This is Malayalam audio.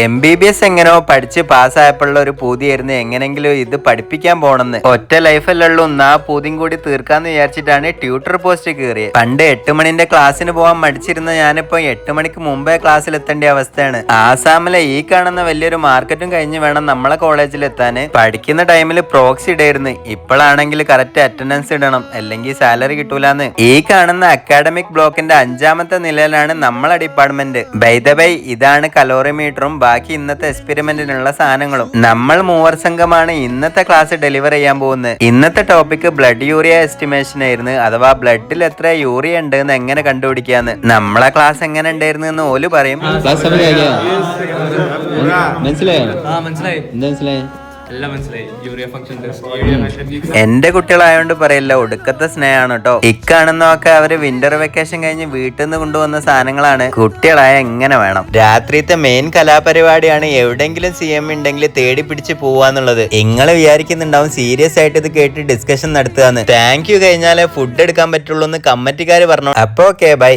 MBBS എങ്ങനെയോ പഠിച്ച് പാസ്സായപ്പോഴുള്ള ഒരു പൂതിയായിരുന്നു എങ്ങനെങ്കിലും ഇത് പഠിപ്പിക്കാൻ പോണെന്ന്. ഒറ്റ ലൈഫല്ലേ ഉള്ളൂ, ആ പൂതിയും കൂടി തീർക്കാന്ന് വിചാരിച്ചിട്ടാണ് ട്യൂട്ടർ പോസ്റ്റ് കയറിയത്. പണ്ട് 8 മണിന്റെ ക്ലാസ്സിന് പോകാൻ മടിച്ചിരുന്ന ഞാനിപ്പോ 8 മണിക്ക് മുമ്പേ ക്ലാസ്സിൽ എത്തേണ്ട അവസ്ഥയാണ്. ആസാമിലെ ഈ കാണുന്ന വലിയൊരു മാർക്കറ്റും കഴിഞ്ഞ് വേണം നമ്മളെ കോളേജിൽ എത്താന്. പഠിക്കുന്ന ടൈമിൽ പ്രോക്സി ഇടായിരുന്നു. ഇപ്പോഴാണെങ്കിൽ കറക്റ്റ് അറ്റൻഡൻസ് ഇടണം, അല്ലെങ്കിൽ സാലറി കിട്ടൂലെന്ന്. ഈ കാണുന്ന അക്കാഡമിക് ബ്ലോക്കിന്റെ 5ാമത്തെ നിലയിലാണ് നമ്മളെ ഡിപ്പാർട്ട്മെന്റ്. ബൈ ദ ബൈ, ഇതാണ് കലോറിമീറ്ററും ബാക്കി ഇന്നത്തെ എക്സ്പെരിമെന്റിനുള്ള സാധനങ്ങളും. നമ്മൾ മൂവർ സംഘമാണ് ഇന്നത്തെ ക്ലാസ് ഡെലിവർ ചെയ്യാൻ പോകുന്നത്. ഇന്നത്തെ ടോപ്പിക് ബ്ലഡ് യൂറിയ എസ്റ്റിമേഷൻ ആയിരുന്നു, അഥവാ ബ്ലഡിൽ എത്ര യൂറിയ ഉണ്ട് എന്ന് എങ്ങനെ കണ്ടുപിടിക്കാന്ന്. നമ്മളെ ക്ലാസ് എങ്ങനെ ഉണ്ടായിരുന്നു എന്ന് ഓല് പറയും. എന്റെ കുട്ടികളായോണ്ട് പറയില്ല, ഒടുക്കത്തെ സ്നേഹമാണ് കേട്ടോ. ഇക്കാണെന്നൊക്കെ അവര് വിന്റർ വെക്കേഷൻ കഴിഞ്ഞ് വീട്ടിൽ നിന്ന് കൊണ്ടുവന്ന സാധനങ്ങളാണ്. കുട്ടികളായ എങ്ങനെ വേണം. രാത്രിത്തെ മെയിൻ കലാപരിപാടിയാണ് എവിടെങ്കിലും CM ഉണ്ടെങ്കിൽ തേടി പിടിച്ച് പോവാന്നുള്ളത്. നിങ്ങൾ വിചാരിക്കുന്നുണ്ടാവും സീരിയസ് ആയിട്ട് ഇത് കേട്ട് ഡിസ്കഷൻ നടത്തുകയെന്ന്. താങ്ക് യു കഴിഞ്ഞാലേ ഫുഡ് എടുക്കാൻ പറ്റുള്ളൂ എന്ന് കമ്മിറ്റിക്കാര് പറഞ്ഞു. അപ്പൊ ഓക്കെ, ബൈ.